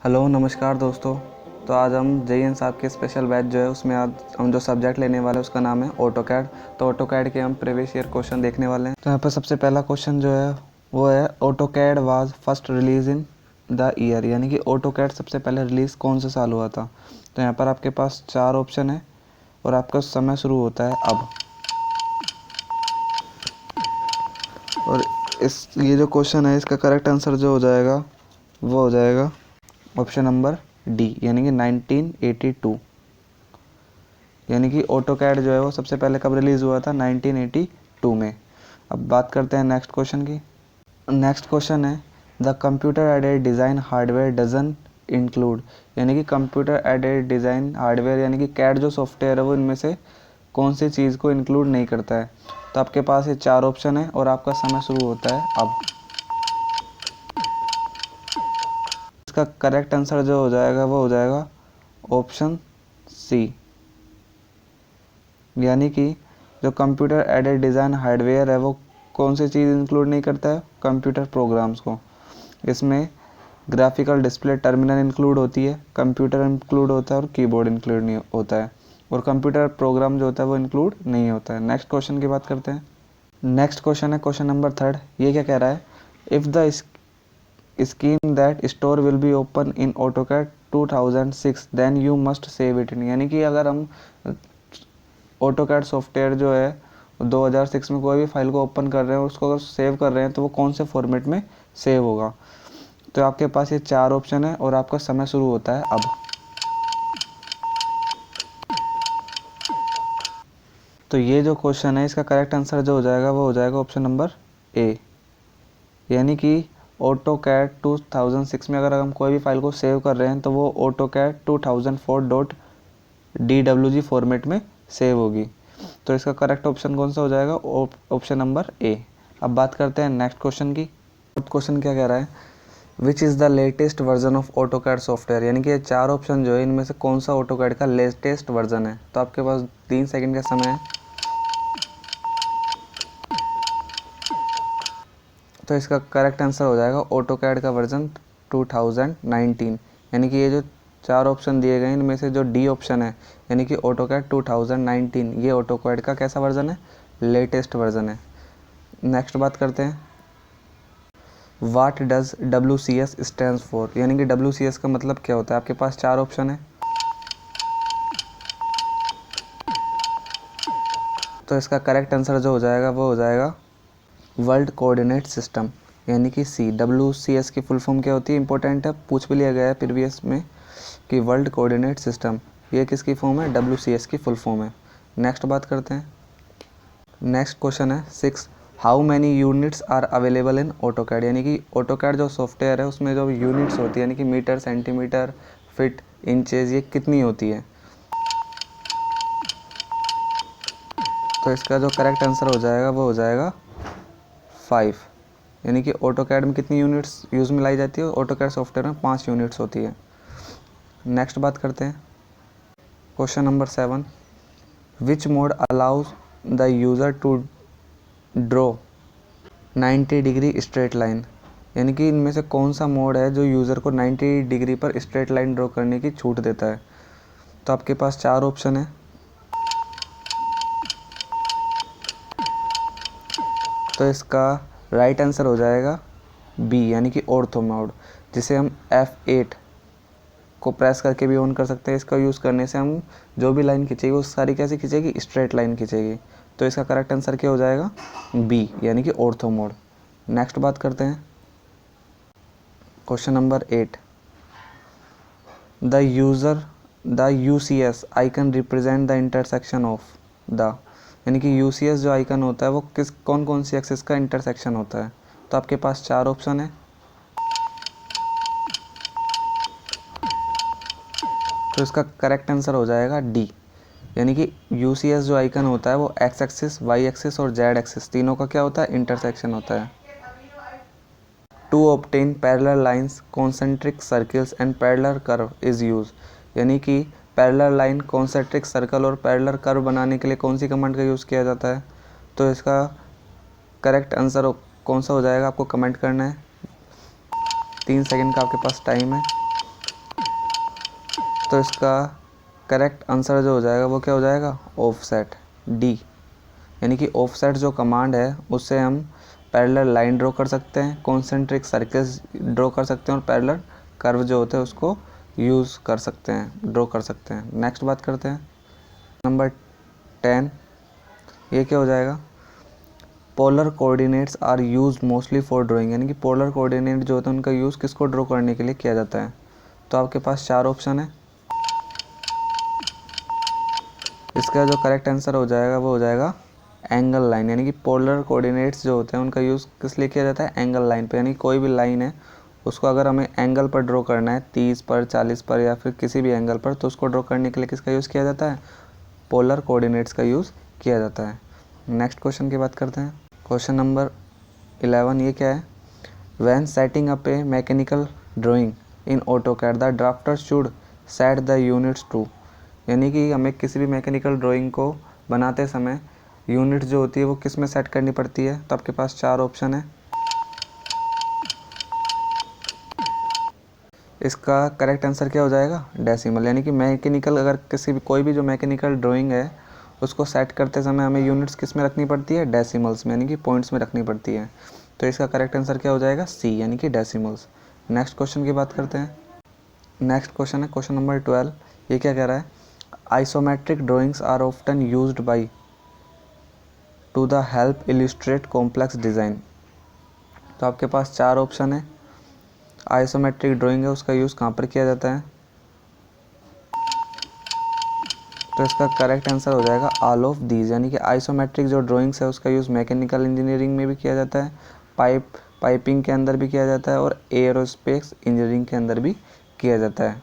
Hello नमस्कार दोस्तों। तो आज हम जेईएन साहब के स्पेशल बैच जो है उसमें आज हम जो सब्जेक्ट लेने वाले हैं उसका नाम है ऑटोकैड। तो ऑटोकैड के हम प्रीवियस ईयर क्वेश्चन देखने वाले हैं। तो यहाँ पर सबसे पहला क्वेश्चन जो है वो है AutoCAD was first release in the year, यानी कि ऑटोकैड सबसे पहले रिलीज़ कौन से साल हुआ था। तो यहाँ पर आपके पास 4 ऑप्शन है और आपका समय शुरू होता है अब। और ये जो क्वेश्चन है इसका करेक्ट आंसर जो हो जाएगा वो हो जाएगा ऑप्शन नंबर डी, यानी कि 1982। यानी कि ऑटोकैड जो है वो सबसे पहले कब रिलीज़ हुआ था, 1982 में। अब बात करते हैं नेक्स्ट क्वेश्चन की। नेक्स्ट क्वेश्चन है the computer aided design hardware doesn't include, यानी कि कंप्यूटर एडेड डिज़ाइन हार्डवेयर यानी कि कैड जो सॉफ्टवेयर है वो इनमें से कौन सी चीज़ को इंक्लूड नहीं करता है। तो आपके पास ये 4 ऑप्शन है और आपका समय शुरू होता है अब। इसका करेक्ट आंसर जो हो जाएगा वो हो जाएगा ऑप्शन सी, यानी कि जो कंप्यूटर एडेड डिज़ाइन हार्डवेयर है वो कौन सी चीज़ इंक्लूड नहीं करता है, कंप्यूटर प्रोग्राम्स को। इसमें ग्राफिकल डिस्प्ले टर्मिनल इंक्लूड होती है, कंप्यूटर इंक्लूड होता है और कीबोर्ड इंक्लूड नहीं होता है, और कंप्यूटर प्रोग्राम जो होता है वो इंक्लूड नहीं होता है। नेक्स्ट क्वेश्चन की बात करते हैं। नेक्स्ट क्वेश्चन है क्वेश्चन नंबर 3। ये क्या कह रहा है, if the scheme that store will be open in AutoCAD 2006 then you must save it in, यानी कि अगर हम ऑटोकैड सॉफ्टवेयर जो है 2006 में कोई भी फाइल को ओपन कर रहे हैं और उसको अगर सेव कर रहे हैं तो वो कौन से फॉर्मेट में सेव होगा। तो आपके पास ये 4 ऑप्शन है और आपका समय शुरू होता है अब। तो ये जो क्वेश्चन है इसका करेक्ट आंसर जो हो जाएगा वो हो जाएगा ऑप्शन नंबर ए, यानी कि ऑटोकैड 2006 में अगर हम कोई भी फाइल को सेव कर रहे हैं तो वो ऑटोकैड 2004.dwg फॉर्मेट में सेव होगी। तो इसका करेक्ट ऑप्शन कौन सा हो जाएगा, ऑप्शन नंबर ए। अब बात करते हैं नेक्स्ट क्वेश्चन की। क्वेश्चन क्या कह रहा है, which is the latest version of AutoCAD software, यानी कि ये 4 ऑप्शन जो है इनमें से कौन सा ऑटोकैड का लेटेस्ट वर्जन है। तो आपके पास 3 सेकंड का समय है। तो इसका करेक्ट आंसर हो जाएगा ऑटोकैड का वर्जन 2019, यानी कि ये जो 4 ऑप्शन दिए गए इनमें से जो डी ऑप्शन है यानी कि ऑटोकैड 2019 ये ऑटोकैड का कैसा वर्जन है, लेटेस्ट वर्जन है। नेक्स्ट बात करते हैं, what does WCS stands for, यानी कि WCS का मतलब क्या होता है। आपके पास 4 ऑप्शन है। तो इसका करेक्ट आंसर जो हो जाएगा वो हो जाएगा वर्ल्ड कोऑर्डिनेट सिस्टम, यानी कि सी। WCS की फुल फॉर्म क्या होती है, इंपॉर्टेंट है, पूछ भी लिया गया है प्रीवियस में कि वर्ल्ड कोऑर्डिनेट सिस्टम ये किसकी फॉर्म है, WCS की फुल फॉर्म है। नेक्स्ट बात करते हैं। नेक्स्ट क्वेश्चन है 6, how many units are available in AutoCAD, यानी कि ऑटोकैड जो सॉफ्टवेयर है उसमें जो यूनिट्स होती है यानी कि मीटर, सेंटीमीटर, फिट, इंचेज ये कितनी होती है। तो इसका जो करेक्ट आंसर हो जाएगा वो हो जाएगा 5, यानी कि ऑटोकैड में कितनी यूनिट्स यूज़ में लाई जाती है, ऑटोकैड सॉफ्टवेयर में 5 यूनिट्स होती है। नेक्स्ट बात करते हैं question number 7, which mode allows the user to draw 90 degree straight line, यानी कि इनमें से कौन सा मोड है जो यूज़र को 90 डिग्री पर स्ट्रेट लाइन ड्रॉ करने की छूट देता है। तो आपके पास 4 ऑप्शन है। तो इसका राइट आंसर हो जाएगा बी, यानी कि ऑर्थो मोड, जिसे हम F8 को प्रेस करके भी ऑन कर सकते हैं। इसका यूज़ करने से हम जो भी लाइन खींचेगी वो सारी कैसी खींचेगी, स्ट्रेट लाइन खींचेगी। तो इसका करेक्ट आंसर क्या हो जाएगा, बी, यानी कि ऑर्थो मोड। नेक्स्ट बात करते हैं question number 8, the UCS icon represent the intersection of the, यानी कि UCS जो आइकन होता है वो कौन कौन सी एक्सिस का इंटरसेक्शन होता है। तो आपके पास 4 ऑप्शन है। तो इसका करेक्ट आंसर हो जाएगा डी, यानी कि UCS जो आइकन होता है वो एक्स एक्सिस, वाई एक्सिस और जेड एक्सिस तीनों का क्या होता है, इंटरसेक्शन होता है। To obtain parallel lines, concentric circles and parallel curve is use, यानी कि पैरेलल लाइन, कॉन्सेंट्रिक सर्कल और पैरेलल कर्व बनाने के लिए कौन सी कमांड का यूज़ किया जाता है। तो इसका करेक्ट आंसर कौन सा हो जाएगा आपको कमेंट करना है। 3 सेकंड का आपके पास टाइम है। तो इसका करेक्ट आंसर जो हो जाएगा वो क्या हो जाएगा, ऑफसेट, डी। यानी कि ऑफसेट जो कमांड है उससे हम पैरेलल लाइन ड्रॉ कर सकते हैं, कॉन्सेंट्रिक सर्कल्स ड्रॉ कर सकते हैं और पैरेलल कर्व जो होते हैं उसको यूज़ कर सकते हैं, ड्रॉ कर सकते हैं। नेक्स्ट बात करते हैं नंबर 10, ये क्या हो जाएगा, polar coordinates are use mostly for drawing. यानी कि पोलर कोऑर्डिनेट जो होता है उनका यूज़ किसको ड्रॉ करने के लिए किया जाता है। तो आपके पास 4 ऑप्शन है, इसका जो करेक्ट आंसर हो जाएगा वो हो जाएगा एंगल लाइन। यानी कि पोलर कोऑर्डिनेट्स जो होते हैं उनका यूज़ किस लिए किया जाता है, एंगल लाइन पे। यानी कोई भी लाइन है उसको अगर हमें एंगल पर ड्रॉ करना है, 30 पर, 40 पर या फिर किसी भी एंगल पर, तो उसको ड्रॉ करने के लिए किसका यूज़ किया जाता है, पोलर कोऑर्डिनेट्स का यूज़ किया जाता है। नेक्स्ट क्वेश्चन की बात करते हैं, क्वेश्चन नंबर 11, ये क्या है, when setting up a mechanical drawing in AutoCAD the drafter should set the units to. यानी कि हमें किसी भी मैकेनिकल ड्राइंग को बनाते समय यूनिट जो होती है वो किस में सेट करनी पड़ती है। तो आपके पास 4 ऑप्शन है, इसका करेक्ट आंसर क्या हो जाएगा, डेसिमल। यानी कि मैकेनिकल, अगर किसी भी कोई भी जो मैकेनिकल ड्राइंग है उसको सेट करते समय हमें यूनिट्स किस में रखनी पड़ती है, डेसिमल्स में, यानी कि पॉइंट्स में रखनी पड़ती है। तो इसका करेक्ट आंसर क्या हो जाएगा, सी, यानी कि डेसिमल्स। नेक्स्ट क्वेश्चन की बात करते हैं, नेक्स्ट क्वेश्चन है क्वेश्चन नंबर 12, ये क्या कह रहा है, isometric drawings are often used by to the help illustrate complex design. तो आपके पास 4 ऑप्शन है, आइसोमेट्रिक ड्राइंग है उसका यूज़ कहाँ पर किया जाता है। तो इसका करेक्ट आंसर हो जाएगा ऑल ऑफ दीज। यानी कि आइसोमेट्रिक जो ड्राइंग्स है उसका यूज़ मैकेनिकल इंजीनियरिंग में भी किया जाता है, पाइपिंग के अंदर भी किया जाता है और एयरोस्पेस इंजीनियरिंग के अंदर भी किया जाता है।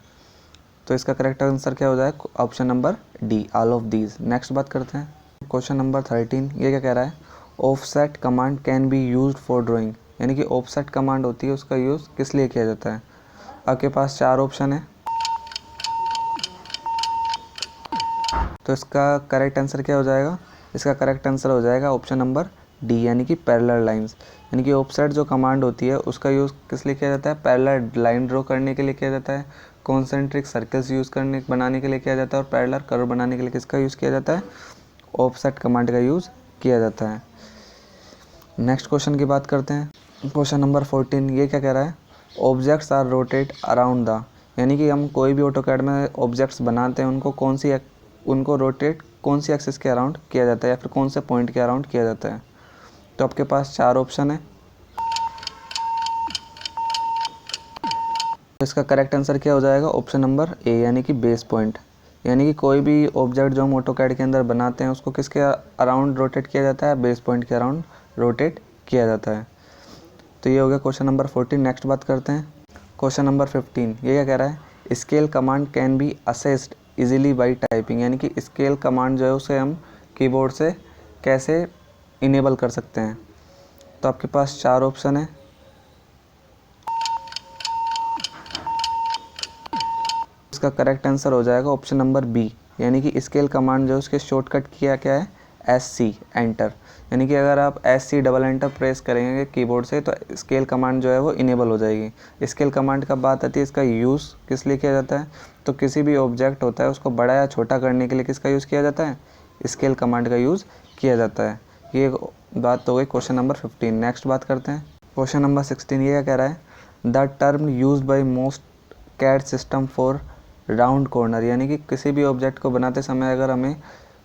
तो इसका करेक्ट आंसर क्या हो जाएगा, option number D, all of these. Next बात करते हैं क्वेश्चन नंबर 13, ये क्या कह रहा है, offset command can be used for drawing. यानी कि ऑफसेट कमांड होती है उसका यूज़ किस लिए किया जाता है। आपके पास 4 ऑप्शन है, तो इसका करेक्ट आंसर क्या हो जाएगा, इसका करेक्ट आंसर हो जाएगा ऑप्शन नंबर डी, यानी कि पैरेलल लाइंस। यानी कि ऑफसेट जो कमांड होती है उसका यूज़ किस लिए किया जाता है, पैरेलल लाइन ड्रॉ करने के लिए किया जाता है, कॉन्सेंट्रिक सर्कल्स यूज़ करने बनाने के लिए किया जाता है और पैरेलल कर्व बनाने के लिए किसका यूज़ किया जाता है, ऑफसेट कमांड का यूज़ किया जाता है। नेक्स्ट क्वेश्चन की बात करते हैं, क्वेश्चन नंबर 14, ये क्या कह रहा है, objects are rotate around the. यानी कि हम कोई भी ऑटोकैड में ऑब्जेक्ट्स बनाते हैं उनको रोटेट कौन सी एक्सिस के अराउंड किया जाता है या फिर कौन से पॉइंट के अराउंड किया जाता है। तो आपके पास 4 ऑप्शन है, तो इसका करेक्ट आंसर क्या हो जाएगा, ऑप्शन नंबर ए, यानी कि बेस पॉइंट। यानी कि कोई भी ऑब्जेक्ट जो हम ऑटोकैड के अंदर बनाते हैं उसको किसके अराउंड रोटेट किया जाता है, बेस पॉइंट के अराउंड रोटेट किया जाता है। तो ये हो गया क्वेश्चन नंबर 14। नेक्स्ट बात करते हैं क्वेश्चन नंबर 15, ये क्या कह रहा है, scale command can be assessed easily bye typing. यानी कि स्केल कमांड जो है उसे हम कीबोर्ड से कैसे इनेबल कर सकते हैं। तो आपके पास 4 ऑप्शन है, इसका करेक्ट आंसर हो जाएगा ऑप्शन नंबर बी, यानी कि स्केल कमांड जो है उसके शॉर्टकट किया क्या है, SC एंटर। यानी कि अगर आप SC डबल एंटर प्रेस करेंगे कीबोर्ड से तो स्केल कमांड जो है वो इनेबल हो जाएगी। स्केल कमांड का बात आती है, इसका यूज़ किस लिए किया जाता है, तो किसी भी ऑब्जेक्ट होता है उसको बड़ा या छोटा करने के लिए किसका यूज़ किया जाता है, स्केल कमांड का यूज़ किया जाता है। ये बात हो गई क्वेश्चन नंबर 15। नेक्स्ट बात करते हैं क्वेश्चन नंबर 16, ये क्या कह रहा है, the term use by most CAD system for round corner. यानी कि किसी भी ऑब्जेक्ट को बनाते समय अगर हमें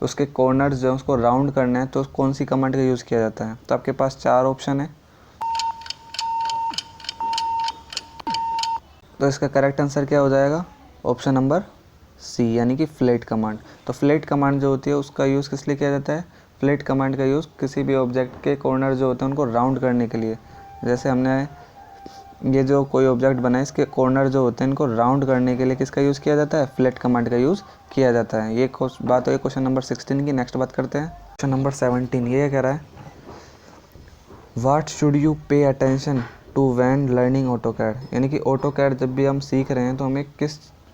उसके कॉर्नर्स जो है उसको राउंड करना है तो कौन सी कमांड का यूज़ किया जाता है। तो आपके पास 4 ऑप्शन है, तो इसका करेक्ट आंसर क्या हो जाएगा, ऑप्शन नंबर सी, यानी कि फ्लैट कमांड। तो फ्लैट कमांड जो होती है उसका यूज़ किस लिए किया जाता है, फ्लैट कमांड का यूज़ किसी भी ऑब्जेक्ट के कॉर्नर जो होते हैं उनको राउंड करने के लिए। जैसे हमने ये जो कोई ऑब्जेक्ट बना है इसके कॉर्नर जो होते हैं इनको राउंड करने के लिए किसका यूज़ किया जाता है, फ्लैट कमांड का यूज़ किया जाता है। ये बात है क्वेश्चन नंबर 16 की। नेक्स्ट बात करते हैं क्वेश्चन नंबर 17, ये कह रहा है, what should you pay attention to when learning AutoCAD. यानी कि ऑटोकैड जब भी हम सीख रहे हैं तो हमें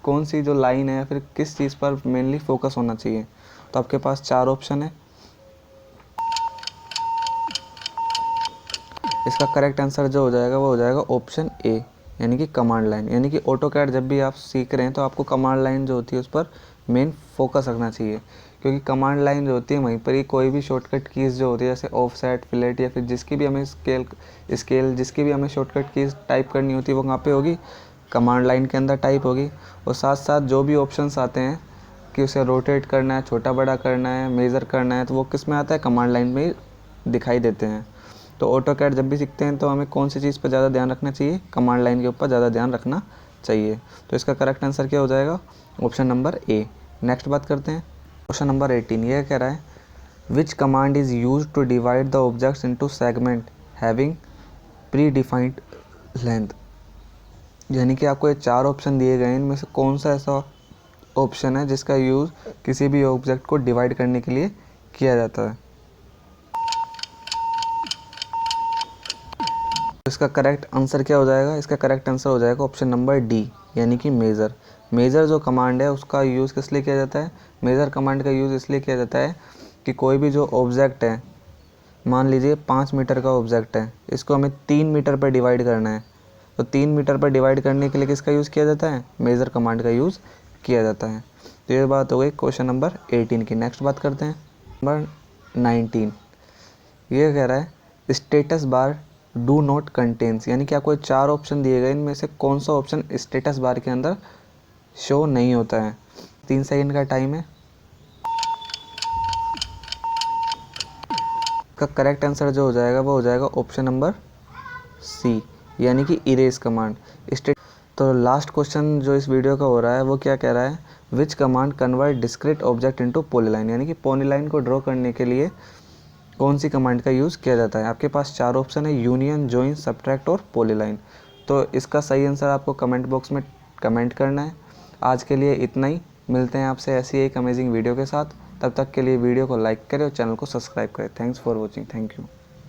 कौन सी जो लाइन है या फिर किस चीज़ पर मेनली फोकस होना चाहिए। तो आपके पास 4 ऑप्शन है, इसका करेक्ट आंसर जो हो जाएगा वो हो जाएगा ऑप्शन ए, यानी कि कमांड लाइन। यानी कि ऑटोकैड जब भी आप सीख रहे हैं तो आपको कमांड लाइन जो होती है उस पर मेन फोकस रखना चाहिए, क्योंकि कमांड लाइन जो होती है वहीं पर ही कोई भी शॉर्टकट कीज़ जो होती है जैसे ऑफसेट, फिलेट या फिर जिसकी भी हमें स्केल जिसकी भी हमें शॉर्टकट कीज़ टाइप करनी होती है वो कहाँ पे होगी, कमांड लाइन के अंदर टाइप होगी। और साथ साथ जो भी ऑप्शंस आते हैं कि उसे रोटेट करना है, छोटा बड़ा करना है, मेज़र करना है, तो वो किस में आता है, कमांड लाइन में दिखाई देते हैं। तो ऑटोकैड जब भी सीखते हैं तो हमें कौन सी चीज़ पर ज़्यादा ध्यान रखना चाहिए, कमांड लाइन के ऊपर ज़्यादा ध्यान रखना चाहिए। तो इसका करेक्ट आंसर क्या हो जाएगा, ऑप्शन नंबर ए। नेक्स्ट बात करते हैं क्वेश्चन नंबर 18। ये कह रहा है which command is use to divide the objects into segment having predefined length. यानी कि आपको ये 4 ऑप्शन दिए गए हैं, इनमें से कौन सा ऐसा ऑप्शन है जिसका यूज़ किसी भी ऑब्जेक्ट को डिवाइड करने के लिए किया जाता है। इसका करेक्ट आंसर क्या हो जाएगा, इसका करेक्ट आंसर हो जाएगा ऑप्शन नंबर डी, यानी कि मेज़र। मेज़र जो कमांड है उसका यूज़ किस लिए किया जाता है, मेज़र कमांड का यूज़ इसलिए किया जाता है कि कोई भी जो ऑब्जेक्ट है, मान लीजिए 5 मीटर का ऑब्जेक्ट है, इसको हमें 3 मीटर पर डिवाइड करना है, तो 3 मीटर पर डिवाइड करने के लिए किसका यूज़ किया जाता है, मेज़र कमांड का यूज़ किया जाता है। तो ये बात हो गई क्वेश्चन नंबर 18 की। नेक्स्ट बात करते हैं नंबर 19। ये कह रहा है status bar do not contains, यानी कि आपको 4 ऑप्शन दिए गए, इनमें से कौन सा ऑप्शन स्टेटस बार के अंदर शो नहीं होता है। 3 सेकंड का टाइम है। का करेक्ट आंसर जो हो जाएगा वो हो जाएगा ऑप्शन नंबर सी, यानी कि इरेज कमांड। तो लास्ट क्वेश्चन जो इस वीडियो का हो रहा है वो क्या कह रहा है, which command convert discrete object into polyline, यानी कि पॉलीलाइन को ड्रॉ करने के लिए कौन सी कमांड का यूज़ किया जाता है। आपके पास 4 ऑप्शन है, यूनियन, जॉइन, सब्ट्रैक्ट और पॉलीलाइन। तो इसका सही आंसर आपको कमेंट बॉक्स में कमेंट करना है। आज के लिए इतना ही, मिलते हैं आपसे ऐसी एक अमेजिंग वीडियो के साथ। तब तक के लिए वीडियो को लाइक करें और चैनल को सब्सक्राइब करें। Thanks for watching. Thank you.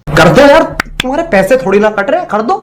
कर दो यार, तुम्हारे पैसे थोड़ी ना कट रहे, कर दो।